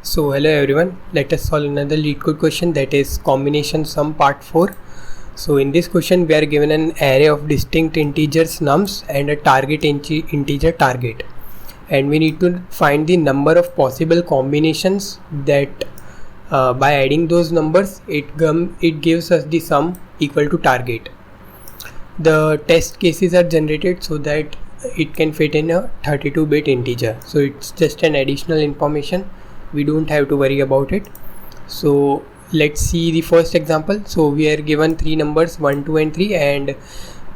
So hello everyone, let us solve another LeetCode question, that is combination sum part 4. So in this question we are given an array of distinct integers nums and a target integer target, and we need to find the number of possible combinations that by adding those numbers it gives us the sum equal to target. The test cases are generated so that it can fit in a 32-bit integer, so it's just an additional information, we don't have to worry about it. So let's see the first example. So we are given three numbers 1, 2 and 3, and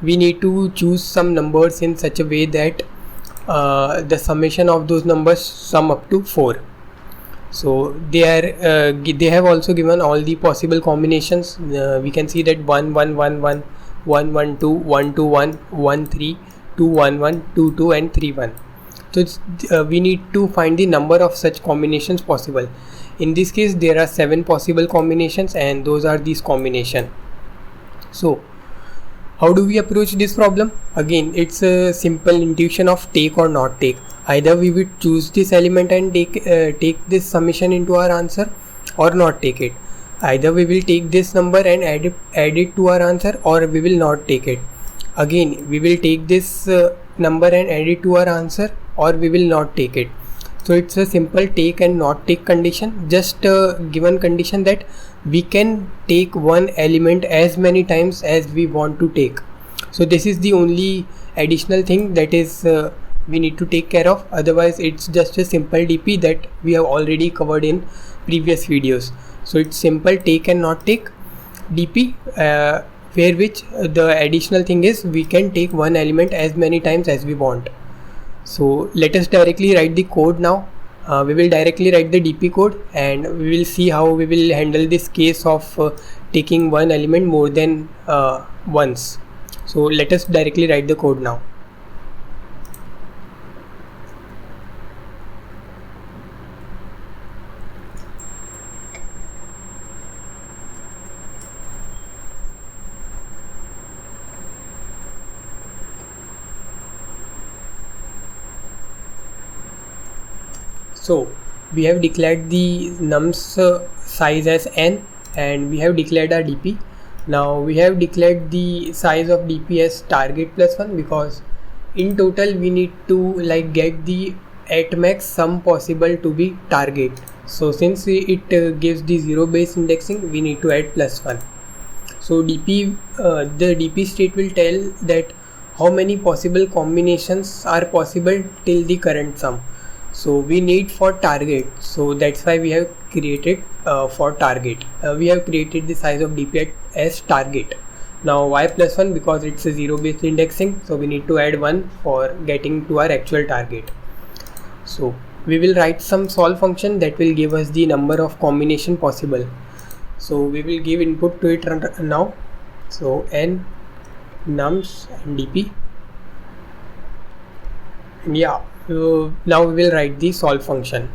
we need to choose some numbers in such a way that the summation of those numbers sum up to 4. So they have also given all the possible combinations. We can see that 1 1 1 1 1 1 2 1 2 1 1 3 2 1 1 2 2 and 3 1. So we need to find the number of such combinations possible. In this case there are 7 possible combinations, and those are these combination. So how do we approach this problem? Again, it's a simple intuition of take or not take. Either we would choose this element and take this summation into our answer, or not take it. Either we will take this number and add it to our answer, or we will not take it. Again, we will take this number and add it to our answer, or we will not take it. So it's a simple take and not take condition, just a given condition that we can take one element as many times as we want to take. So this is the only additional thing that is we need to take care of. Otherwise it's just a simple DP that we have already covered in previous videos. So it's simple take and not take DP, where which the additional thing is we can take one element as many times as we want. So let us directly write the code now. We will directly write the DP code, and we will see how we will handle this case of taking one element more than once. So let us directly write the code now. So we have declared the nums size as n, and we have declared our DP. Now we have declared the size of DP as target plus 1, because in total we need to get the at max sum possible to be target. So since it gives the 0 based indexing, we need to add plus 1. So DP, the DP state will tell that how many possible combinations are possible till the current sum. So we need for target, so that's why we have created for target. We have created the size of DP as target. Now why plus 1? Because it's a 0 based indexing, so we need to add 1 for getting to our actual target. So we will write some solve function that will give us the number of combination possible. So we will give input to it now. So n nums and DP, and yeah. Now we will write the solve function.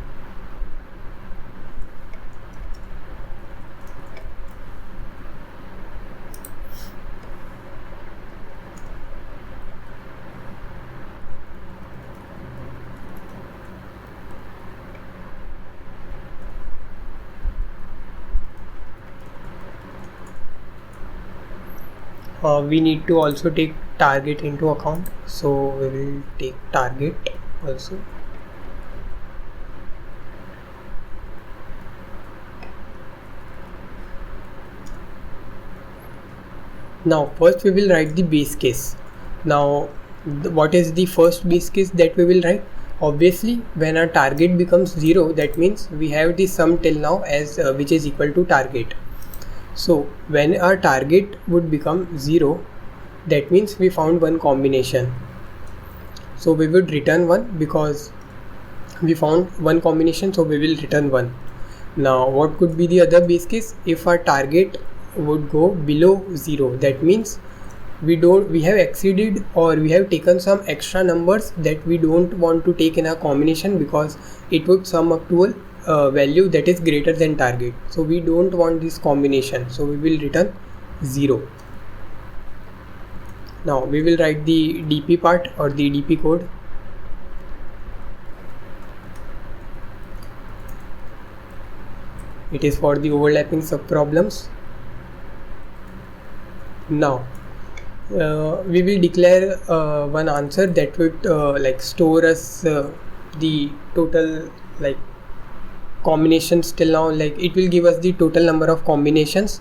We need to also take target into account, so we will take target also. Now first we will write the base case. Now what is the first base case that we will write? Obviously when our target becomes 0, that means we have the sum till now as which is equal to target. So when our target would become 0, that means we found one combination. So we would return 1 because we found one combination, so we will return 1. Now what could be the other base case? If our target would go below 0, that means we have exceeded, or we have taken some extra numbers that we don't want to take in our combination because it would sum up to a value that is greater than target. So we don't want this combination, so we will return 0. Now we will write the DP part or the DP code. It is for the overlapping subproblems. Now we will declare one answer that would like store us the total like combinations till now, like it will give us the total number of combinations.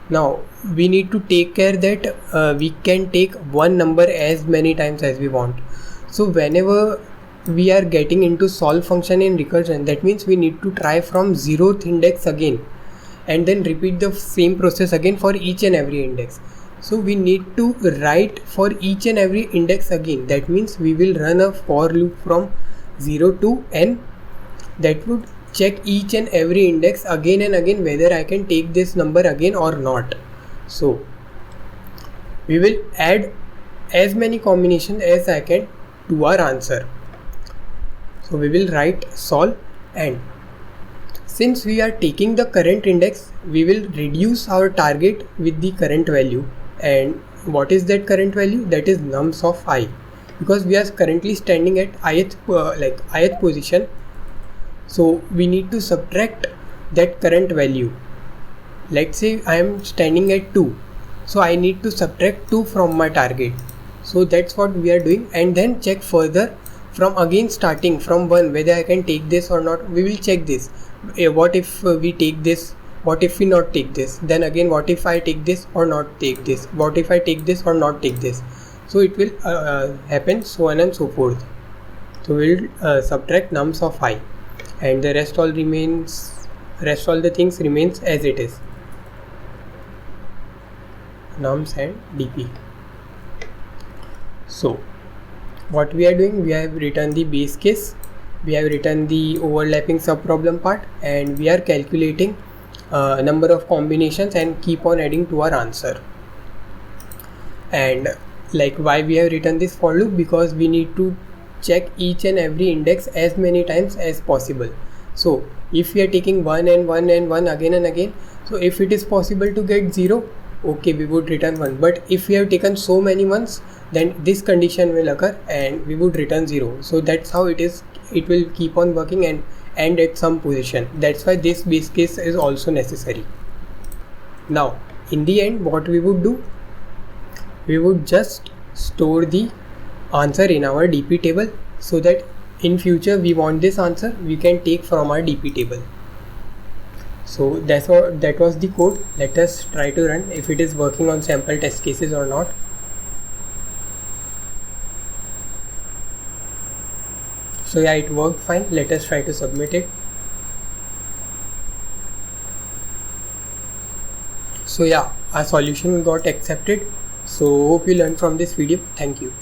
Now we need to take care that we can take one number as many times as we want. So whenever we are getting into solve function in recursion, that means we need to try from 0th index again and then repeat the same process again for each and every index. So we need to write for each and every index again. That means we will run a for loop from 0 to n that would check each and every index again and again whether I can take this number again or not. So we will add as many combinations as I can to our answer. So we will write solve, and since we are taking the current index, we will reduce our target with the current value. And what is that current value? That is nums of I, because we are currently standing at ith position. So we need to subtract that current value. Let's say I am standing at 2, so I need to subtract 2 from my target. So that's what we are doing, and then check further from again starting from 1 whether I can take this or not. We will check this. What if we take this? What if we not take this? Then again, what if I take this or not take this? What if I take this or not take this? So it will happen so on and so forth. So we will subtract nums of I, and the rest all the things remains as it is, nums and dp. So what we are doing, we have written the base case, we have written the overlapping subproblem part, and we are calculating number of combinations and keep on adding to our answer. And like why we have written this for loop, because we need to check each and every index as many times as possible. So if we are taking 1 and 1 and 1 again and again, so if it is possible to get 0, okay, we would return 1. But if we have taken so many ones, then this condition will occur and we would return 0. So that's how it is. It will keep on working and end at some position. That's why this base case is also necessary. Now in the end, what we would do, we would just store the answer in our DP table, so that in future we want this answer, we can take from our DP table. So that was the code. Let us try to run if it is working on sample test cases or not. So yeah, it worked fine. Let us try to submit it. So yeah, our solution got accepted. So hope you learned from this video. Thank you.